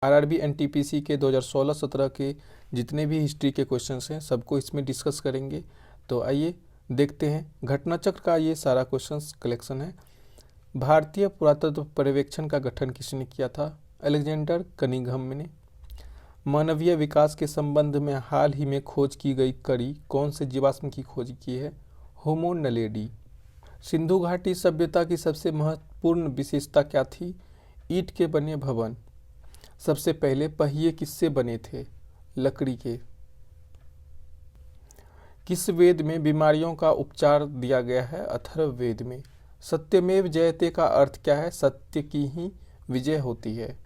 RRB NTPC के 2016-17 के जितने भी हिस्ट्री के क्वेश्चंस हैं सबको इसमें डिस्कस करेंगे। तो आइए देखते हैं। घटना चक्र का ये सारा क्वेश्चंस कलेक्शन है। भारतीय पुरातत्व पर्यवेक्षण का गठन किसने किया था? अलेक्जेंडर कनिंघम ने। मानवीय विकास के संबंध में हाल ही में खोज की गई कड़ी कौन से जीवाश्म की खोज की है? होमो नलेडी। सिंधु घाटी सभ्यता की सबसे महत्वपूर्ण विशेषता क्या थी? ईंट के बने भवन। सबसे पहले पहिए किससे बने थे? लकड़ी के। किस वेद में बीमारियों का उपचार दिया गया है? अथर्ववेद में। सत्यमेव जयते का अर्थ क्या है? सत्य की ही विजय होती है।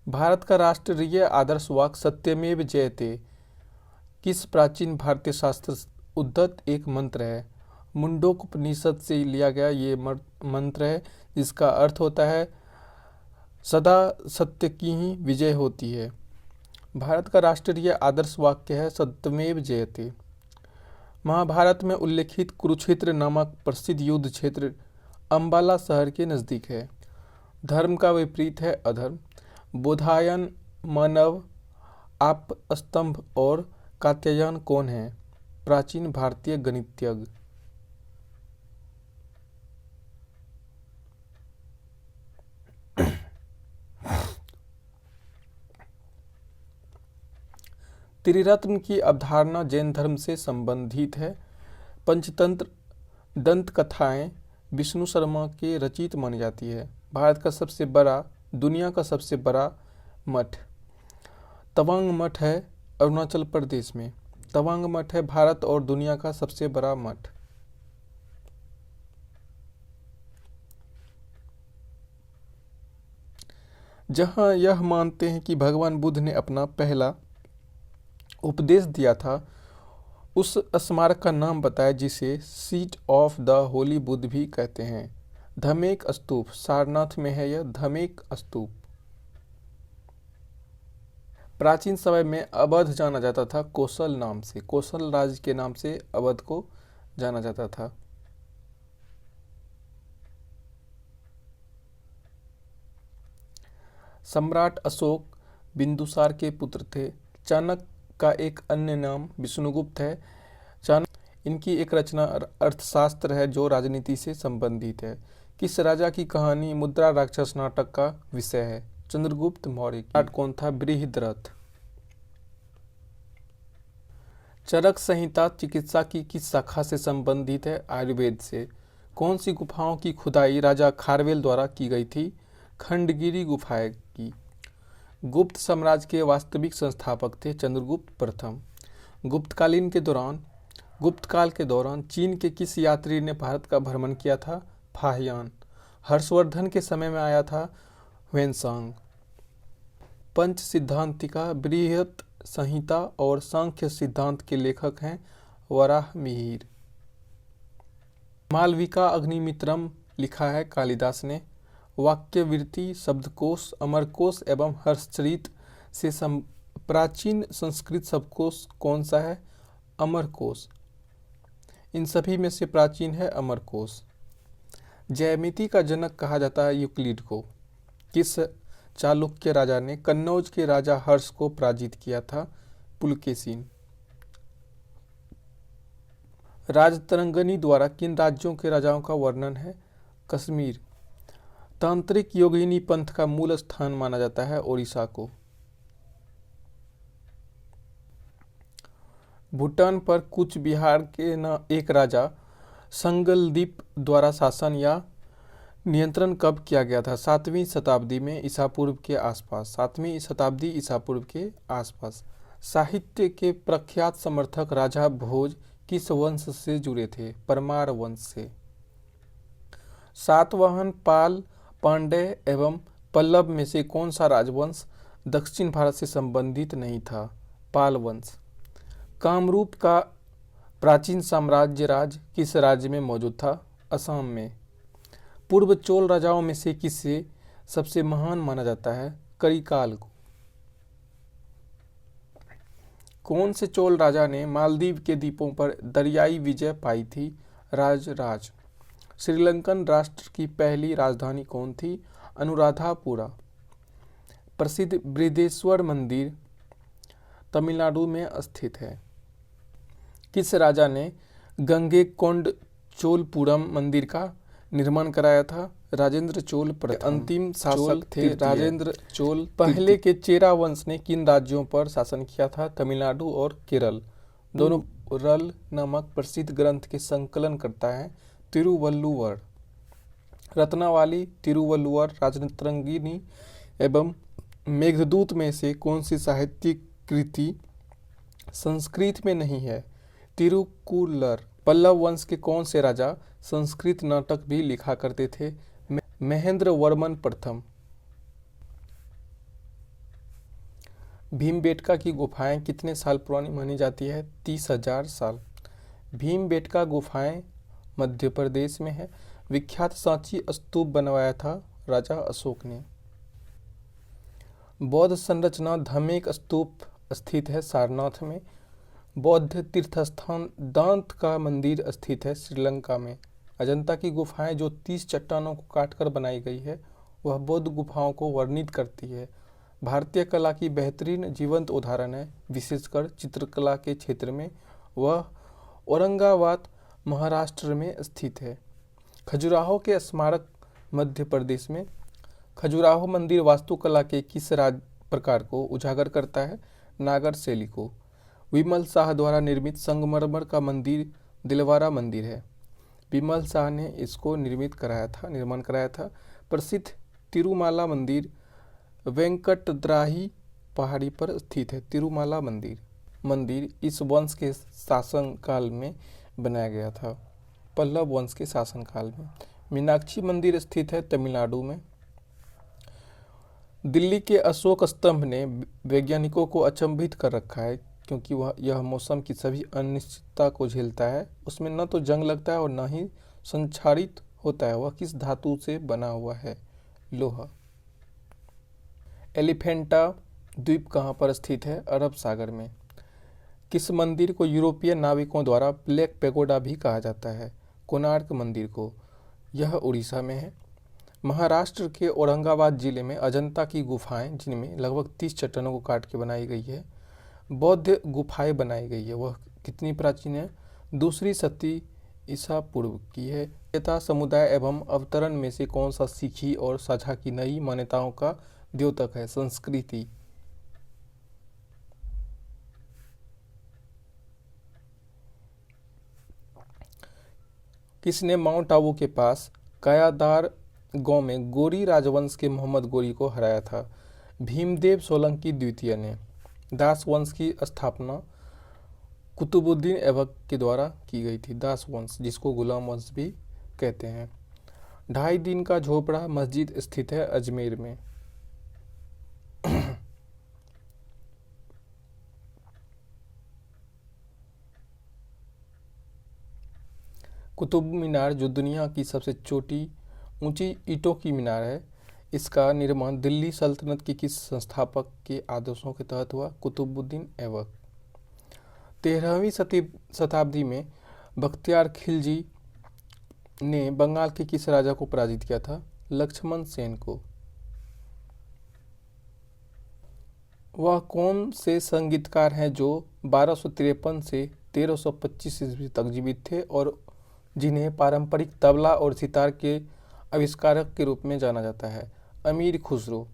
भारत का राष्ट्रीय आदर्श वाक्य सत्यमेव जयते किस प्राचीन भारतीय शास्त्र उद्धत एक मंत्र है? मुंडकोपनिषद से लिया गया ये मंत्र है, जिसका अर्थ होता है सदा सत्य की ही विजय होती है। भारत का राष्ट्रीय आदर्श वाक्य है सत्यमेव जयते। महाभारत में उल्लेखित कुरुक्षेत्र नामक प्रसिद्ध युद्ध क्षेत्र अंबाला शहर के नज़दीक है। धर्म का विपरीत है अधर्म। बोधायन, मानव, आपस्तंभ और कात्यायन कौन है? प्राचीन भारतीय गणितज्ञ। त्रिरत्न की अवधारणा जैन धर्म से संबंधित है। पंचतंत्र दंत कथाएं विष्णु शर्मा के रचित मानी जाती है। भारत का सबसे बड़ा, दुनिया का सबसे बड़ा मठ तवांग मठ है अरुणाचल प्रदेश में। तवांग मठ है भारत और दुनिया का सबसे बड़ा मठ। जहां यह मानते हैं कि भगवान बुद्ध ने अपना पहला उपदेश दिया था, उस स्मारक का नाम बताया जिसे seat of the Holi Buddha भी कहते हैं। धमेक स्तूप सारनाथ में है। यह धमेक स्तूप। प्राचीन समय में अवध जाना जाता था कोसल नाम से। कोसल राज्य के नाम से अवध को जाना जाता था। सम्राट अशोक बिंदुसार के पुत्र थे। चाणक्य का एक अन्य नाम विष्णुगुप्त है। चाणक्य इनकी एक रचना अर्थशास्त्र है जो राजनीति से संबंधित है। किस राजा की कहानी मुद्रा राक्षस नाटक का विषय है? चंद्रगुप्त मौर्य। नाटक कौन था? बृहद्रथ। चरक संहिता चिकित्सा की किस शाखा से संबंधित है? आयुर्वेद से। कौन सी गुफाओं की खुदाई राजा खारवेल द्वारा की गई थी? खंडगिरी गुफाएं की। गुप्त साम्राज्य के वास्तविक संस्थापक थे चंद्रगुप्त प्रथम। गुप्तकाल के दौरान चीन के किस यात्री ने भारत का भ्रमण किया था? फाहियान। हर्षवर्धन के समय में आया था ह्वेनसांग। पंच सिद्धांतिका बृहत संहिता और सांख्य सिद्धांत के लेखक हैं वराहमिहिर। मालविका अग्निमित्रम लिखा है कालिदास ने। वाक्यवृत्ति, शब्दकोश, अमरकोश एवं हर्षचरित से प्राचीन संस्कृत शब्दकोश कौन सा है? अमरकोश। इन सभी में से प्राचीन है अमरकोश। ज्यामिति का जनक कहा जाता है यूक्लिड को। किस चालुक्य राजा ने कन्नौज के राजा हर्ष को पराजित किया था? पुलकेशिन। राजतरंगिणी द्वारा किन राज्यों के राजाओं का वर्णन है? कश्मीर। तांत्रिक योगिनी पंथ का मूल स्थान माना जाता है ओडिशा को। भूटान पर कूच बिहार के एक राजा संगलदीप द्वारा शासन या नियंत्रण कब किया गया था? 7वीं शताब्दी में ईसा पूर्व के आसपास। 7वीं शताब्दी ईसा पूर्व के आसपास। साहित्य के प्रख्यात समर्थक राजा भोज किस वंश से जुड़े थे? परमार वंश से। सातवाहन, पाल, पांड्य एवं पल्लव में से कौन सा राजवंश दक्षिण भारत से संबंधित नहीं था? पाल वंश। कामरूप का प्राचीन साम्राज्य किस राज्य में मौजूद था? असम में। पूर्व चोल राजाओं में से किसे सबसे महान माना जाता है? करिकाल को। कौन से चोल राजा ने मालदीव के द्वीपों पर दरियाई विजय पाई थी? राजराज। श्रीलंकन राष्ट्र की पहली राजधानी कौन थी? अनुराधापुरा। प्रसिद्ध बृहदेश्वर मंदिर तमिलनाडु में स्थित है। किस राजा ने गंगैकोंड चोलपुरम मंदिर का निर्माण कराया था? राजेंद्र चोल प्रथम। अंतिम शासक थे राजेंद्र चोल। पहले के चेरा वंश ने किन राज्यों पर शासन किया था? तमिलनाडु और केरल। दोनों रल नामक प्रसिद्ध ग्रंथ के संकलन करता है तिरुवल्लुवर। रत्नावली, तिरुवल्लुवर, राजतरंगिणी एवं मेघदूत में से कौन सी साहित्यिक कृति संस्कृत में नहीं है? तिरुक्कुलर। पल्लव वंश के कौन से राजा संस्कृत नाटक भी लिखा करते थे? महेंद्र वर्मन प्रथम। भीमबेटका की गुफाएं कितने साल पुरानी मानी जाती है? 30,000 साल। भीमबेटका गुफाएं मध्य प्रदेश में है। विख्यात सांची स्तूप बनवाया था राजा अशोक ने। बौद्ध संरचना धम्मेक स्तूप स्थित है सारनाथ में। बौद्ध तीर्थस्थान दांत का मंदिर स्थित है श्रीलंका में। अजंता की गुफाएं जो 30 चट्टानों को काटकर बनाई गई है वह बौद्ध गुफाओं को वर्णित करती है। भारतीय कला की बेहतरीन जीवंत उदाहरण है, विशेषकर चित्रकला के क्षेत्र में। वह औरंगाबाद महाराष्ट्र में स्थित है। खजुराहो के स्मारक मध्य प्रदेश में। खजुराहो मंदिर वास्तुकला के किस प्रकार को उजागर करता है? नागर शैली को। विमल शाह द्वारा निर्मित संगमरमर का मंदिर दिलवारा मंदिर है। विमल शाह ने इसको निर्माण कराया था। प्रसिद्ध तिरुमाला मंदिर वेंकटद्राही पहाड़ी पर स्थित है। तिरुमाला मंदिर इस वंश के शासन काल में बनाया गया था, पल्लव वंश के शासनकाल में। मीनाक्षी मंदिर स्थित है तमिलनाडु में। दिल्ली के अशोक स्तंभ ने वैज्ञानिकों को अचंभित कर रखा है क्योंकि यह मौसम की सभी अनिश्चितता को झेलता है। उसमें न तो जंग लगता है और न ही संक्षारित होता है। वह किस धातु से बना हुआ है? लोहा। एलिफेंटा द्वीप कहाँ पर स्थित है? अरब सागर में। किस मंदिर को यूरोपीय नाविकों द्वारा ब्लैक पैगोडा भी कहा जाता है? कोणार्क मंदिर को। यह उड़ीसा में है। महाराष्ट्र के औरंगाबाद जिले में अजंता की गुफाएं जिनमें लगभग 30 चट्टानों को काट के बनाई गई है, बौद्ध गुफाएं बनाई गई है, वह कितनी प्राचीन है? 2री सदी ईसा पूर्व की है। सभ्यता, समुदाय एवं अवतरण में से कौन सा सीखी और साझा की नई मान्यताओं का द्योतक है? संस्कृति। किसने माउंट आबू के पास कायादार गांव में गोरी राजवंश के मोहम्मद गोरी को हराया था? भीमदेव सोलंकी द्वितीय ने। दास वंश की स्थापना कुतुबुद्दीन ऐबक के द्वारा की गई थी। दास वंश जिसको गुलाम वंश भी कहते हैं। 2.5 दिन का झोपड़ा मस्जिद स्थित है अजमेर में। कुतुब मीनार जो दुनिया की सबसे ऊंची ईंटों की मीनार है, इसका निर्माण दिल्ली सल्तनत के किस संस्थापक के आदेशों के तहत हुआ? कुतुबुद्दीन ऐबक। 13वीं शताब्दी में बख्तियार खिलजी ने बंगाल के किस राजा को पराजित किया था? लक्ष्मण सेन को। वह कौन से संगीतकार हैं जो 1253 से 1325 ईस्वी तक जीवित थे और जिन्हें पारंपरिक तबला और सितार के आविष्कारक के रूप में जाना जाता है? अमीर खुसरो।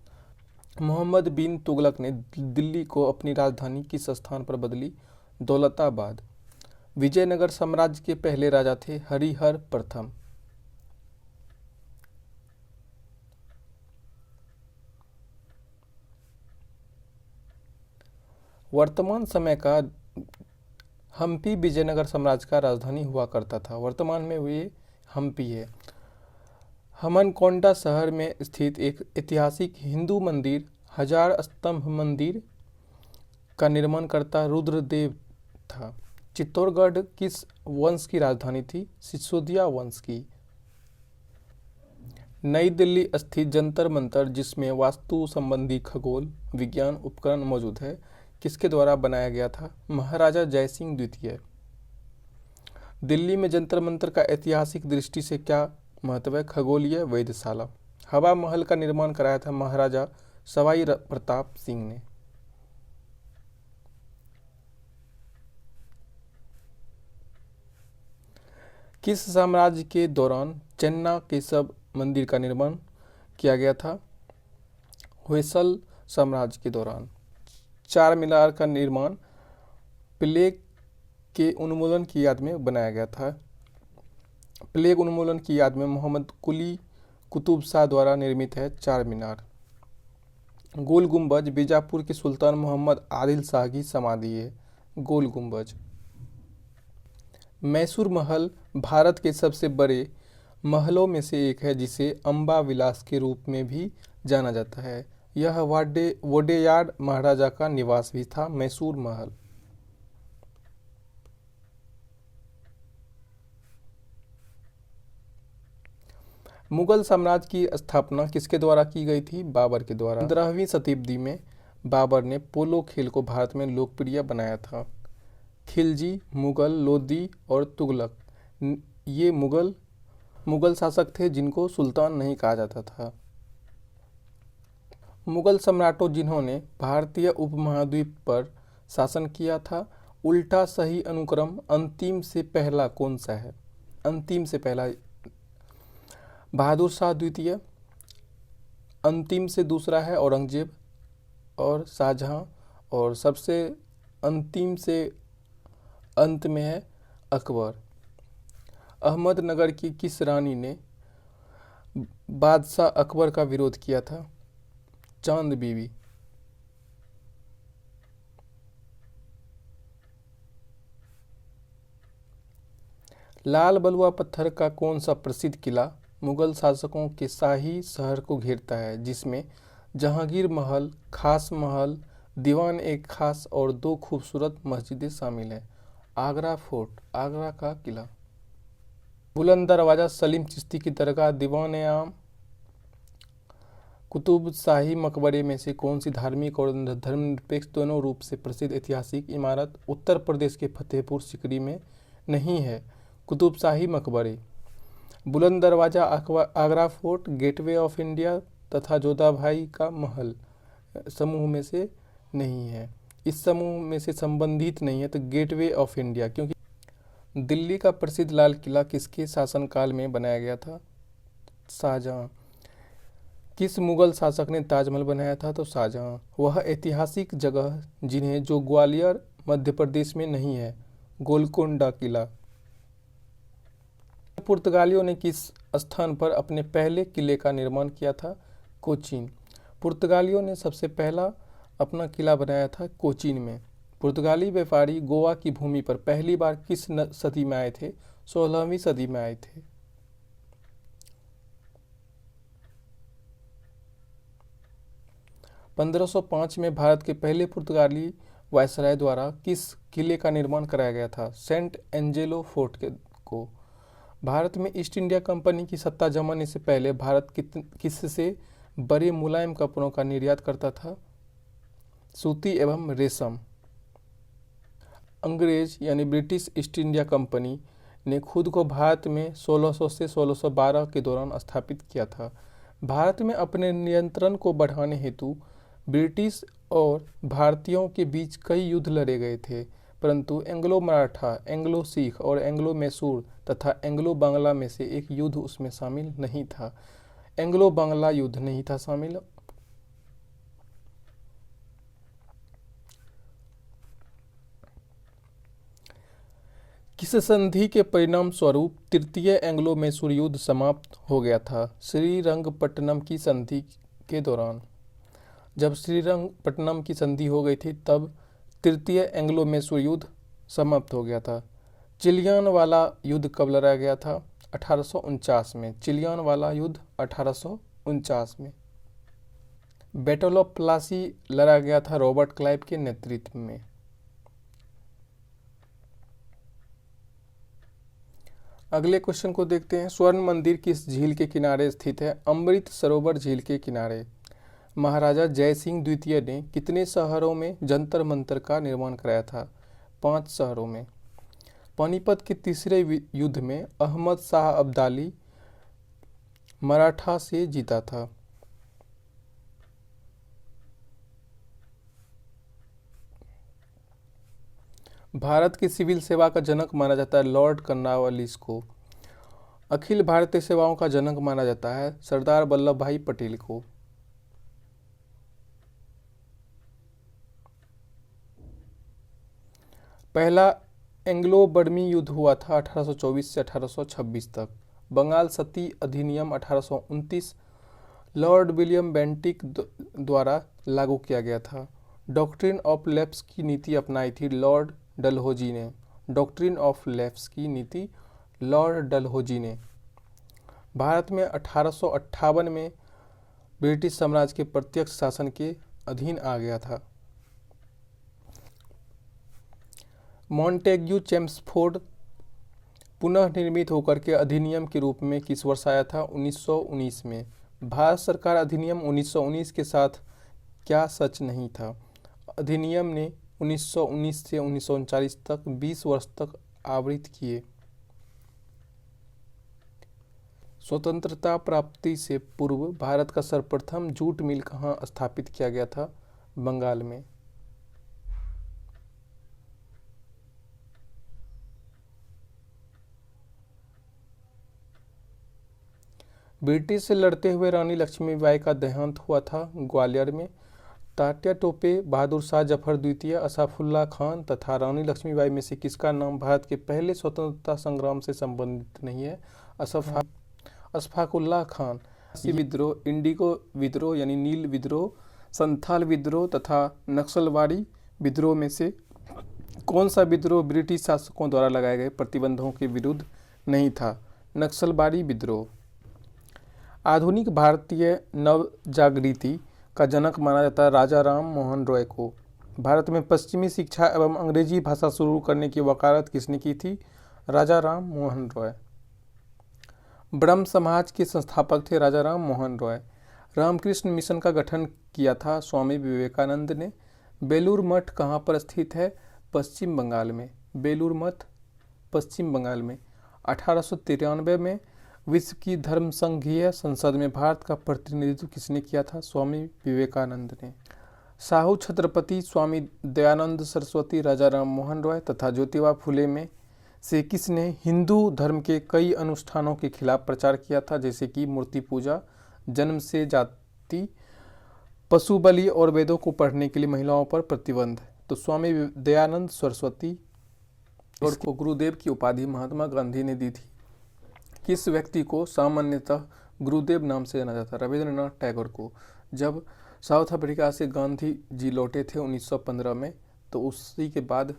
मोहम्मद बिन तुगलक ने दिल्ली को अपनी राजधानी किस स्थान पर बदली? दौलताबाद। विजयनगर साम्राज्य के पहले राजा थे हरिहर प्रथम। वर्तमान समय का हम्पी विजयनगर साम्राज्य का राजधानी हुआ करता था। वर्तमान में वे हम्पी है। हमनकोंडा शहर में स्थित एक ऐतिहासिक हिंदू मंदिर हजार स्तंभ मंदिर का निर्माणकर्ता रुद्रदेव था। चित्तौड़गढ़ किस वंश की राजधानी थी? सिसोदिया वंश की। नई दिल्ली स्थित जंतर मंतर जिसमें वास्तु संबंधी खगोल विज्ञान उपकरण मौजूद है, किसके द्वारा बनाया गया था? महाराजा जयसिंह द्वितीय। दिल्ली में जंतर मंतर का ऐतिहासिक दृष्टि से क्या महत्व है? खगोलीय वेधशाला। हवा महल का निर्माण कराया था महाराजा सवाई प्रताप सिंह ने। किस साम्राज्य के दौरान चेन्ना केशव मंदिर का निर्माण किया गया था? होयसल साम्राज्य के दौरान। चार मीनार का निर्माण प्लेग के उन्मूलन की याद में बनाया गया था। प्लेग उन्मूलन की याद में मोहम्मद कुली कुतुब शाह द्वारा निर्मित है चार मीनार। गोल गुंबज बीजापुर के सुल्तान मोहम्मद आदिल शाह की समाधि है गोल गुंबज। मैसूर महल भारत के सबसे बड़े महलों में से एक है जिसे अंबा विलास के रूप में भी जाना जाता है। यह वोडेयार महाराजा का निवास भी था। मैसूर महल। मुगल साम्राज्य की स्थापना किसके द्वारा की गई थी? बाबर के द्वारा। 15वीं शताब्दी में बाबर ने पोलो खेल को भारत में लोकप्रिय बनाया था। खिलजी, मुगल, लोदी और तुगलक ये मुगल शासक थे जिनको सुल्तान नहीं कहा जाता था। मुगल सम्राटों जिन्होंने भारतीय उपमहाद्वीप पर शासन किया था, उल्टा सही अनुक्रम अंतिम से पहला कौन सा है? अंतिम से पहला बहादुर शाह द्वितीय, अंतिम से दूसरा है औरंगजेब और शाहजहां, और सबसे अंतिम से अंत में है अकबर। अहमदनगर की किस रानी ने बादशाह अकबर का विरोध किया था? चांद बीबी। लाल बलुआ पत्थर का कौन सा प्रसिद्ध किला मुगल शासकों के शाही शहर को घेरता है, जिसमें जहांगीर महल, खास महल, दीवान एक खास और दो खूबसूरत मस्जिदें शामिल हैं? आगरा फोर्ट, आगरा का किला। बुलंद दरवाजा सलीम चिश्ती की दरगाह, दीवान आम, कुतुब शाही मकबरे में से कौन सी धार्मिक और धर्मनिरपेक्ष दोनों रूप से प्रसिद्ध ऐतिहासिक इमारत उत्तर प्रदेश के फतेहपुर सीकरी में नहीं है? कुतुब शाही मकबरे। बुलंद दरवाजा, Agra fort, gateway of India तथा जोधाबाई का महल समूह में से नहीं है। इस समूह में से संबंधित नहीं है तो गेटवे ऑफ इंडिया, क्योंकि दिल्ली का प्रसिद्ध लाल किला किसके शासनकाल में बनाया गया था? शाहजहां। किस मुगल शासक ने ताजमहल बनाया था? तो शाहजहां। वह ऐतिहासिक जगह जिन्हें जो ग्वालियर मध्य प्रदेश में नहीं है? गोलकोंडा किला। पुर्तगालियों ने किस स्थान पर अपने पहले किले का निर्माण किया था? कोचीन। पुर्तगालियों ने सबसे पहला अपना किला बनाया था कोचीन में। पुर्तगाली व्यापारी गोवा की भूमि पर पहली बार किस सदी में आए थे? 16वीं सदी में आए थे। (1505) में भारत के पहले पुर्तगाली वायसराय द्वारा किस किले का निर्माण कराया गया था? सेंट एंजेलो फोर्ट को। भारत में ईस्ट इंडिया कंपनी की सत्ता जमाने से पहले भारत किससे बड़े मुलायम कपड़ों का निर्यात करता था? सूती एवं रेशम। अंग्रेज यानी ब्रिटिश ईस्ट इंडिया कंपनी ने खुद को भारत में 1600 से 1612 के दौरान स्थापित किया था। भारत में अपने नियंत्रण को बढ़ाने हेतु ब्रिटिश और भारतीयों के बीच कई युद्ध लड़े गए थे, परंतु एंग्लो मराठा, एंग्लो सिख और एंग्लो मैसूर तथा एंग्लो बांग्ला में से एक युद्ध उसमें शामिल नहीं था। एंग्लो बांग्ला युद्ध नहीं था शामिल। किस संधि के परिणाम स्वरूप तृतीय एंग्लो मैसूर युद्ध समाप्त हो गया था? श्रीरंगपट्टनम की संधि के दौरान। जब श्रीरंगपट्टनम की संधि हो गई थी तब तृतीय एंग्लो मैसूर युद्ध समाप्त हो गया था। चिलियानवाला युद्ध कब लड़ा गया था? 1849 में। चिलियानवाला युद्ध 1849 में। बैटल ऑफ प्लासी लड़ा गया था रॉबर्ट क्लाइव के नेतृत्व में। अगले क्वेश्चन को देखते हैं। स्वर्ण मंदिर किस झील के किनारे स्थित है? अमृत सरोवर झील के किनारे। महाराजा जयसिंह द्वितीय ने कितने शहरों में जंतर मंतर का निर्माण कराया था? 5 शहरों में। पानीपत के तीसरे युद्ध में अहमद शाह अब्दाली मराठा से जीता था। भारत की सिविल सेवा का जनक माना जाता है लॉर्ड कॉर्नवालिस को। अखिल भारतीय सेवाओं का जनक माना जाता है सरदार वल्लभ भाई पटेल को। पहला एंग्लो बर्मी युद्ध हुआ था 1824 से 1826 तक। बंगाल सती अधिनियम 1829 लॉर्ड विलियम बेंटिक द्वारा लागू किया गया था। डॉक्ट्रिन ऑफ लैप्स की नीति अपनाई थी लॉर्ड डलहौजी ने। डॉक्ट्रिन ऑफ लैप्स की नीति लॉर्ड डलहौजी ने। भारत में 1858 में ब्रिटिश साम्राज्य के प्रत्यक्ष शासन के अधीन आ गया था। मॉन्टेग्यू चेम्सफोर्ड पुनः निर्मित होकर के अधिनियम के रूप में किस वर्ष आया था? 1919 में। भारत सरकार अधिनियम 1919 के साथ क्या सच नहीं था? अधिनियम ने 1919 से 1939 तक 20 वर्ष तक आवृत किए। स्वतंत्रता प्राप्ति से पूर्व भारत का सर्वप्रथम जूट मिल कहाँ स्थापित किया गया था? बंगाल में। ब्रिटिश से लड़ते हुए रानी लक्ष्मीबाई का देहांत हुआ था ग्वालियर में। तात्या टोपे, बहादुर शाह जफर द्वितीय, असाफुल्ला खान तथा रानी लक्ष्मीबाई में से किसका नाम भारत के पहले स्वतंत्रता संग्राम से संबंधित नहीं है? अशफाकुल्लाह खान। विद्रोह, इंडिगो विद्रोह यानी नील विद्रोह, संथाल विद्रोह तथा नक्सलवाड़ी विद्रोह में से कौन सा विद्रोह ब्रिटिश शासकों द्वारा लगाए गए प्रतिबंधों के विरुद्ध नहीं था? नक्सलवाड़ी विद्रोह। आधुनिक भारतीय नव जागृति का जनक माना जाता है राजा राम मोहन रॉय को। भारत में पश्चिमी शिक्षा एवं अंग्रेजी भाषा शुरू करने की वकालत किसने की थी? राजा राम मोहन रॉय। ब्रह्म समाज के संस्थापक थे राजा राम मोहन रॉय। रामकृष्ण मिशन का गठन किया था स्वामी विवेकानंद ने। बेलूर मठ कहाँ पर स्थित है? पश्चिम बंगाल में। बेलूर मठ पश्चिम बंगाल में। 1893 में विश्व की धर्म संघीय संसद में भारत का प्रतिनिधित्व किसने किया था? स्वामी विवेकानंद ने। साहू छत्रपति स्वामी दयानंद सरस्वती, राजा राम मोहन रॉय तथा ज्योतिबा फुले में से किसने हिंदू धर्म के कई अनुष्ठानों के खिलाफ प्रचार किया था, जैसे कि मूर्ति पूजा, जन्म से जाति, पशु बलि और वेदों को पढ़ने के लिए महिलाओं पर प्रतिबंध? तो स्वामी दयानंद सरस्वती। और को गुरुदेव की उपाधि महात्मा गांधी ने दी थी। किस व्यक्ति को सामान्यतः गुरुदेव नाम से जाना जाता है? रविंद्रनाथ टैगोर को। जब साउथ अफ्रीका से गांधी जी लौटे थे 1915 में, तो उसी के बाद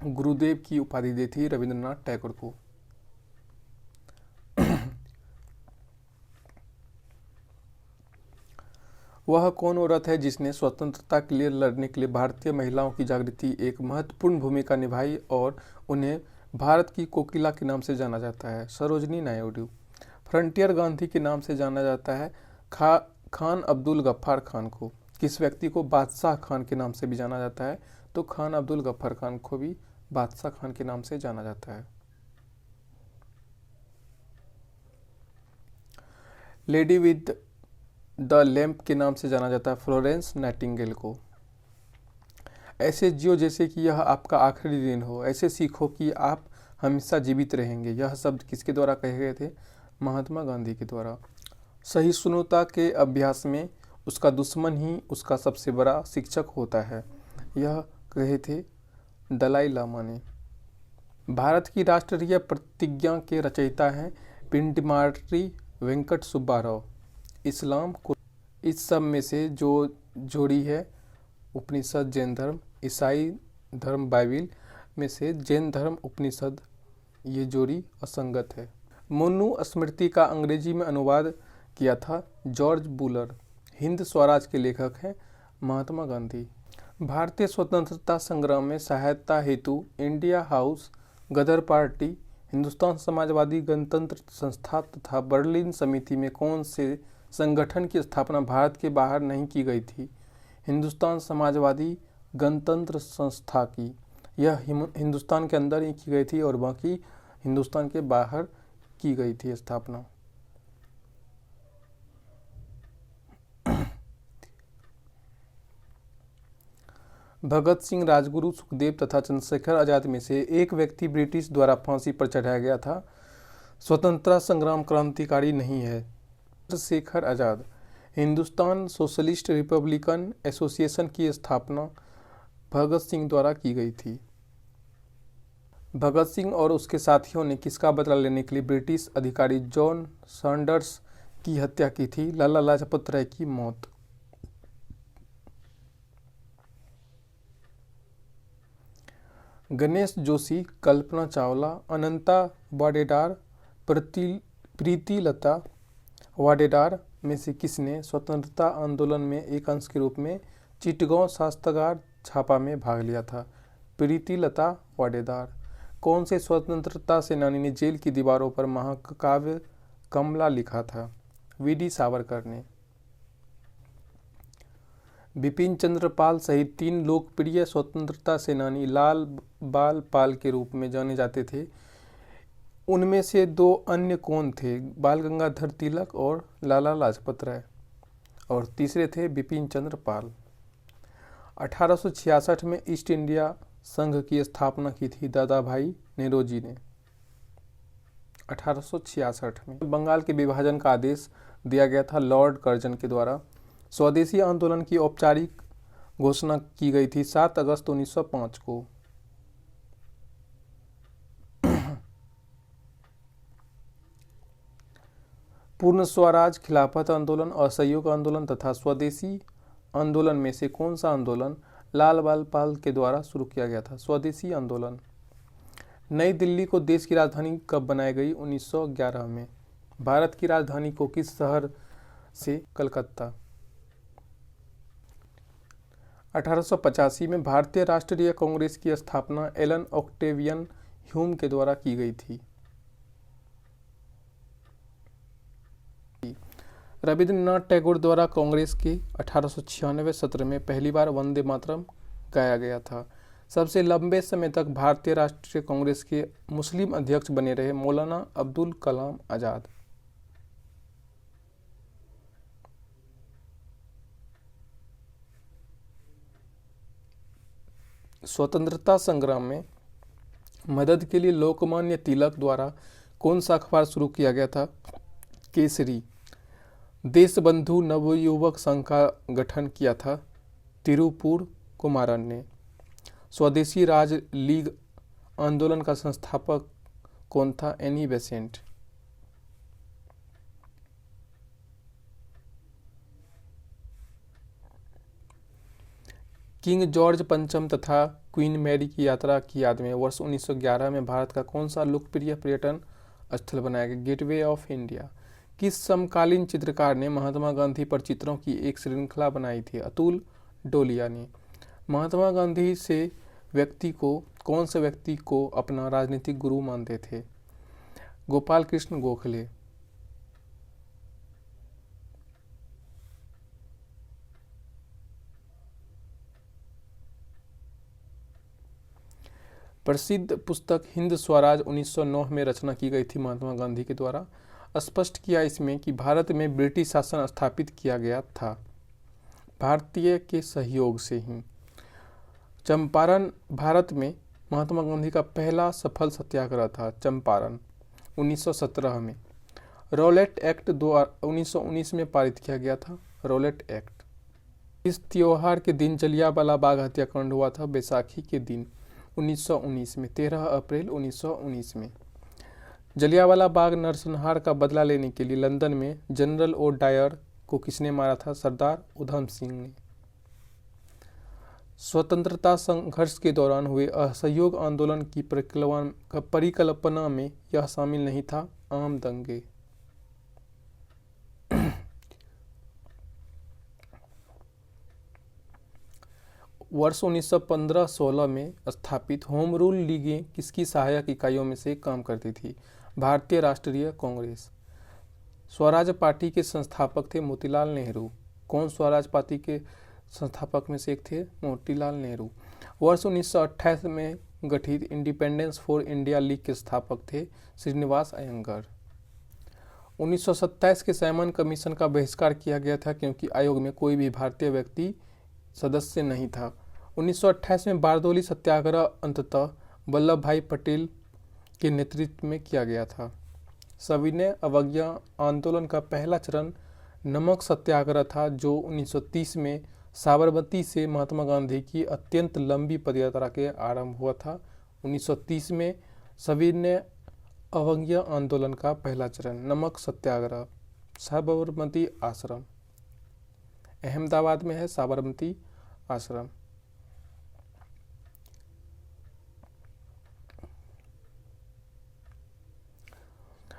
गुरुदेव की उपाधि दी थी रविंद्रनाथ टैगोर को। वह कौन औरत है जिसने स्वतंत्रता के लिए लड़ने के लिए भारतीय महिलाओं की जागृति एक महत्वपूर्ण भूमिका निभाई और उन्हें भारत की कोकिला के नाम से जाना जाता है? सरोजनी नायडू। फ्रंटियर गांधी के नाम से जाना जाता है खान अब्दुल गफ्फार खान को। किस व्यक्ति को बादशाह खान के नाम से भी जाना जाता है? तो खान अब्दुल गफ्फार खान को भी बादशाह खान के नाम से जाना जाता है। लेडी विद द लैंप के नाम से जाना जाता है फ्लोरेंस नाइटिंगेल को। ऐसे जियो जैसे कि यह आपका आखिरी दिन हो, ऐसे सीखो कि आप हमेशा जीवित रहेंगे। यह शब्द किसके द्वारा कहे गए थे? महात्मा गांधी के द्वारा। सहिष्णुता के अभ्यास में उसका दुश्मन ही उसका सबसे बड़ा शिक्षक होता है, यह कहे थे दलाई लामा ने। भारत की राष्ट्रीय प्रतिज्ञा के रचयिता हैं पिंटमारी वेंकट सुब्बा राव। इस्लाम को इस सब में से जो जोड़ी है उपनिषद जैन धर्म, ईसाई धर्म बाइबिल में से जैन धर्म उपनिषद, ये जोड़ी असंगत है। मनु स्मृति का अंग्रेजी में अनुवाद किया था जॉर्ज बुलर। हिंद स्वराज के लेखक हैं महात्मा गांधी। भारतीय स्वतंत्रता संग्राम में सहायता हेतु इंडिया हाउस, गदर पार्टी, हिंदुस्तान समाजवादी गणतंत्र संस्था तथा बर्लिन समिति में कौन से संगठन की स्थापना भारत के बाहर नहीं की गई थी? हिंदुस्तान समाजवादी गणतंत्र संस्था की। यह हिंदुस्तान के अंदर ही की गई थी और बाकी हिंदुस्तान के बाहर की गई थी स्थापना। भगत सिंह, राजगुरु, सुखदेव तथा चंद्रशेखर आजाद में से एक व्यक्ति ब्रिटिश द्वारा फांसी पर चढ़ाया गया था। स्वतंत्रता संग्राम क्रांतिकारी नहीं है। Chandrashekhar Azad. Hindustan socialist Republican association की स्थापना भगत सिंह द्वारा की गई थी। भगत सिंह और उसके साथियों ने किसका बदला लेने के लिए ब्रिटिश अधिकारी जॉन सैंडर्स की हत्या की थी? लाला लाजपत राय की मौत। गणेश जोशी, कल्पना चावला, अनंता वाडेदार, प्रीतिलता वाडेदार में से किसने स्वतंत्रता आंदोलन में एक अंश के रूप में चिटगांव शस्त्रागार छापा में भाग लिया था? प्रीतिलता वाडेदार। कौन से स्वतंत्रता सेनानी ने जेल की दीवारों पर महाकाव्य कमला लिखा था? वीडी सावरकर ने। बिपिन चंद्र पाल सहित 3 लोकप्रिय स्वतंत्रता सेनानी लाल बाल पाल के रूप में जाने जाते थे। उनमें से 2 अन्य कौन थे? बाल गंगाधर तिलक और लाला लाजपत राय। और तीसरे थे बिपिन चंद्र पाल। 1866 में ईस्ट इंडिया संघ की स्थापना की थी दादा भाई नेरोजी ने। 1866 में बंगाल के विभाजन का आदेश दिया गया था लॉर्ड कर्जन के द्वारा। स्वदेशी आंदोलन की औपचारिक घोषणा की गई थी 7 अगस्त 1905 को। पूर्ण स्वराज, खिलाफत आंदोलन, असहयोग आंदोलन तथा स्वदेशी आंदोलन में से कौन सा आंदोलन लाल बाल पाल के द्वारा शुरू किया गया था? स्वदेशी आंदोलन। नई दिल्ली को देश की राजधानी कब बनाई गई? 1911 में। भारत की राजधानी को किस शहर से? कलकत्ता। 1885 में भारतीय राष्ट्रीय कांग्रेस की स्थापना एलन ऑक्टेवियन ह्यूम के द्वारा की गई थी। रविंद्रनाथ टैगोर द्वारा कांग्रेस के 1896 सत्र में पहली बार वंदे मातरम गाया गया था। सबसे लंबे समय तक भारतीय राष्ट्रीय कांग्रेस के मुस्लिम अध्यक्ष बने रहे मौलाना अब्दुल कलाम आजाद। स्वतंत्रता संग्राम में मदद के लिए लोकमान्य तिलक द्वारा कौन सा अखबार शुरू किया गया था? केसरी। देशबंधु नवयुवक संघ का गठन किया था तिरुपुर कुमारन ने। स्वदेशी राज लीग आंदोलन का संस्थापक कौन था? Annie Besant. किंग जॉर्ज पंचम तथा क्वीन मैरी की यात्रा की याद में वर्ष 1911 में भारत का कौन सा लोकप्रिय पर्यटन स्थल बनाया गया? Gateway of India. किस समकालीन चित्रकार ने महात्मा गांधी पर चित्रों की एक श्रृंखला बनाई थी? अतुल डोलिया ने। महात्मा गांधी से कौन से व्यक्ति को अपना राजनीतिक गुरु मानते थे? गोपाल कृष्ण गोखले। प्रसिद्ध पुस्तक हिंद स्वराज 1909 में रचना की गई थी महात्मा गांधी के द्वारा। स्पष्ट किया इसमें कि भारत में ब्रिटिश शासन स्थापित किया गया था भारतीय के सहयोग से ही। चंपारण भारत में महात्मा गांधी का पहला सफल सत्याग्रह था। चंपारण 1917 में। रॉलेट एक्ट 1919 में पारित किया गया था। Rowlatt act. इस त्योहार के दिन जलियांवाला बाग हत्याकांड हुआ था? बैसाखी के दिन 1919 में। 13 अप्रैल 1919 में। जलियांवाला बाग नरसंहार का बदला लेने के लिए लंदन में जनरल ओ डायर को किसने मारा था? सरदार उधम सिंह ने। स्वतंत्रता संघर्ष के दौरान हुए असहयोग आंदोलन की परिकल्पना में यह शामिल नहीं था? आम दंगे। वर्ष 1915-16 में स्थापित होम रूल लीगें किसकी सहायक इकाइयों में से काम करती थी? भारतीय राष्ट्रीय कांग्रेस। स्वराज पार्टी के संस्थापक थे मोतीलाल नेहरू। कौन स्वराज पार्टी के संस्थापक में से एक थे मोतीलाल नेहरू। वर्ष 1928 में गठित इंडिपेंडेंस फॉर इंडिया लीग के स्थापक थे श्रीनिवास अयंगर। 1927 के साइमन कमीशन का बहिष्कार किया गया था क्योंकि आयोग में कोई भी भारतीय व्यक्ति सदस्य नहीं था। 1928 में बारदोली सत्याग्रह अंततः वल्लभ भाई पटेल के नेतृत्व में किया गया था। सविनय अवज्ञा आंदोलन का पहला चरण नमक सत्याग्रह था, जो 1930 में साबरमती से महात्मा गांधी की अत्यंत लंबी पदयात्रा के आरंभ हुआ था। 1930 में सविनय अवज्ञा आंदोलन का पहला चरण नमक सत्याग्रह, साबरमती आश्रम, अहमदाबाद में है साबरमती आश्रम।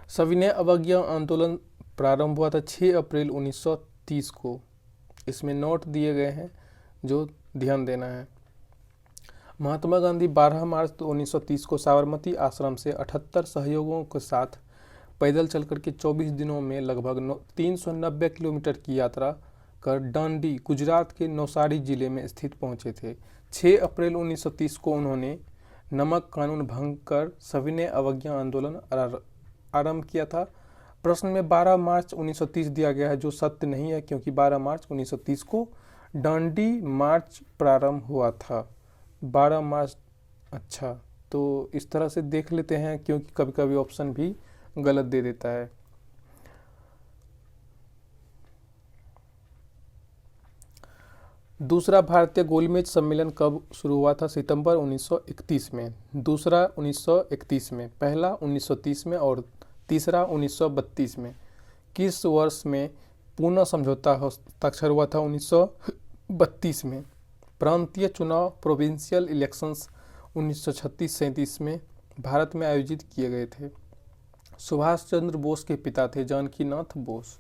सविनय अवज्ञा आंदोलन प्रारंभ हुआ था 6 अप्रैल 1930 को। इसमें नोट दिए गए हैं जो ध्यान देना है। महात्मा गांधी 12 मार्च 1930 को साबरमती आश्रम से 78 सहयोगियों के साथ पैदल चलकर के 24 दिनों में लगभग 390 किलोमीटर की यात्रा कर डांडी, गुजरात के नौसारी जिले में स्थित पहुंचे थे। 6 अप्रैल 1930 को उन्होंने नमक कानून भंग कर सविनय अवज्ञा आंदोलन आरंभ किया था। प्रश्न में 12 मार्च 1930 दिया गया है, जो सत्य नहीं है क्योंकि 12 मार्च 1930 को डांडी मार्च प्रारंभ हुआ था। 12 मार्च, अच्छा, तो इस तरह से देख लेते हैं क्योंकि कभी कभी ऑप्शन भी गलत दे देता है। दूसरा भारतीय गोलमेज सम्मेलन कब शुरू हुआ था? सितंबर 1931 में। दूसरा 1931 में, पहला 1930 में और तीसरा 1932 में। किस वर्ष में पूना समझौता हस्ताक्षर हुआ था? 1932 में। प्रांतीय चुनाव प्रोविंशियल इलेक्शंस 1936-37 में भारत में आयोजित किए गए थे। सुभाष चंद्र बोस के पिता थे जानकीनाथ बोस।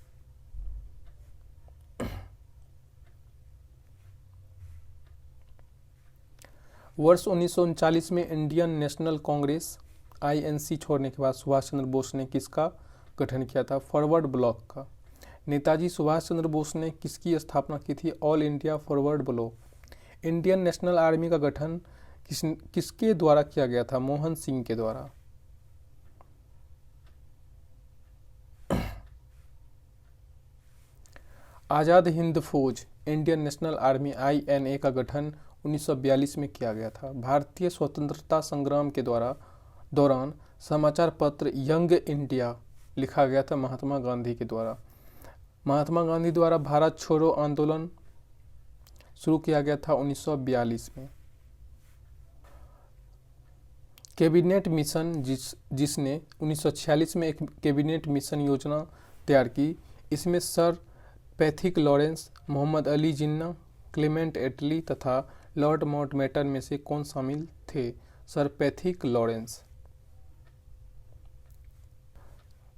वर्ष 1939 में इंडियन नेशनल कांग्रेस INC छोड़ने के बाद सुभाष चंद्र बोस ने किसका गठन किया था? फॉरवर्ड ब्लॉक का। नेताजी सुभाष चंद्र बोस ने किसकी स्थापना की थी? All India forward block. Indian national army का गठन किसके द्वारा किया गया था? मोहन सिंह के द्वारा। आज़ाद हिंद फौज इंडियन नेशनल आर्मी INA का गठन 1942 में किया गया था। भारतीय स्वतंत्रता संग्राम के दौरान समाचार पत्र यंग इंडिया लिखा गया था महात्मा गांधी के द्वारा। महात्मा गांधी द्वारा भारत छोड़ो आंदोलन शुरू किया गया था 1942 में। कैबिनेट मिशन जिसने 1946 में एक कैबिनेट मिशन योजना तैयार की, इसमें sir Pethick Lawrence, Mohammad Ali Jinnah, Clement Attlee तथा लॉर्ड माउंटबेटन में से कौन शामिल थे? Sir Pethick Lawrence.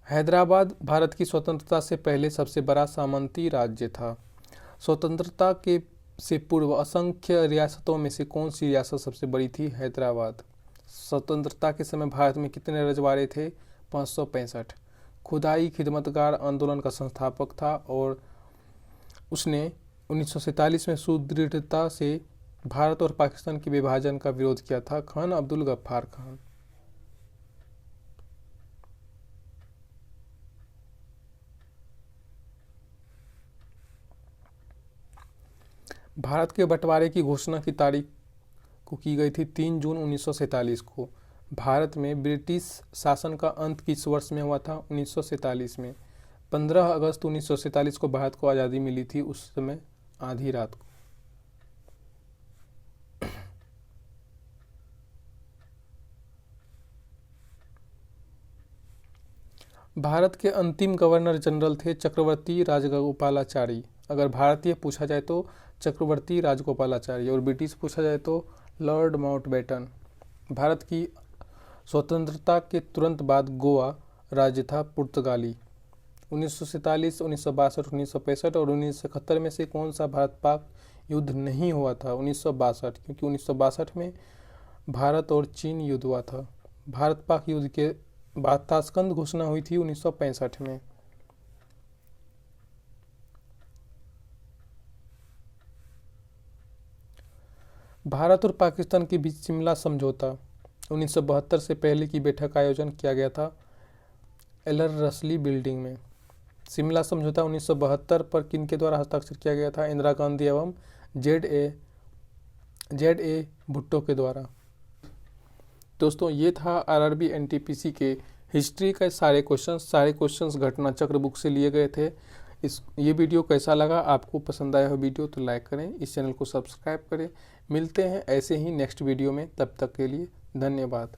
Hyderabad Bharat की स्वतंत्रता से पहले सबसे बड़ा सामंती राज्य था। स्वतंत्रता से पूर्व असंख्य रियासतों में से कौन सी रियासत सबसे बड़ी थी? हैदराबाद। स्वतंत्रता के समय भारत में कितने रजवाड़े थे? 565। खुदाई खिदमतगार आंदोलन का संस्थापक था और उसने 1947 में सुदृढ़ता से भारत और पाकिस्तान के विभाजन का विरोध किया था। खान अब्दुल गफ्फार खान। भारत के बंटवारे की घोषणा की तारीख को की गई थी 3 जून 1947 को। भारत में ब्रिटिश शासन का अंत किस वर्ष में हुआ था? 1947 में। 15 अगस्त 1947 को भारत को आज़ादी मिली थी, उस समय आधी रात को। भारत के अंतिम गवर्नर जनरल थे चक्रवर्ती राजगोपालाचारी। अगर भारतीय पूछा जाए तो चक्रवर्ती राजगोपालाचारी और ब्रिटिश पूछा जाए तो लॉर्ड माउंटबेटन। भारत की स्वतंत्रता के तुरंत बाद गोवा राज्य था पुर्तगाली। 1947, 1962, 1965 और 1971 में से कौन सा भारत पाक युद्ध नहीं हुआ था? 1962, क्योंकि 1962 में भारत और चीन युद्ध हुआ था। भारत पाक युद्ध के बाद ताशकंद घोषणा हुई थी 1965 में। भारत और पाकिस्तान के बीच शिमला समझौता 1972 से पहले की बैठक का आयोजन किया गया था एलर रसली बिल्डिंग में। शिमला समझौता 1972 पर किन के द्वारा हस्ताक्षर किया गया था? इंदिरा गांधी एवं जेड ए भुट्टो के द्वारा। दोस्तों ये था आरआरबी एनटीपीसी के हिस्ट्री के सारे क्वेश्चंस घटना चक्र बुक से लिए गए थे। ये वीडियो कैसा लगा? आपको पसंद आया हो वीडियो तो लाइक करें, इस चैनल को सब्सक्राइब करें। मिलते हैं ऐसे ही नेक्स्ट वीडियो में, तब तक के लिए धन्यवाद।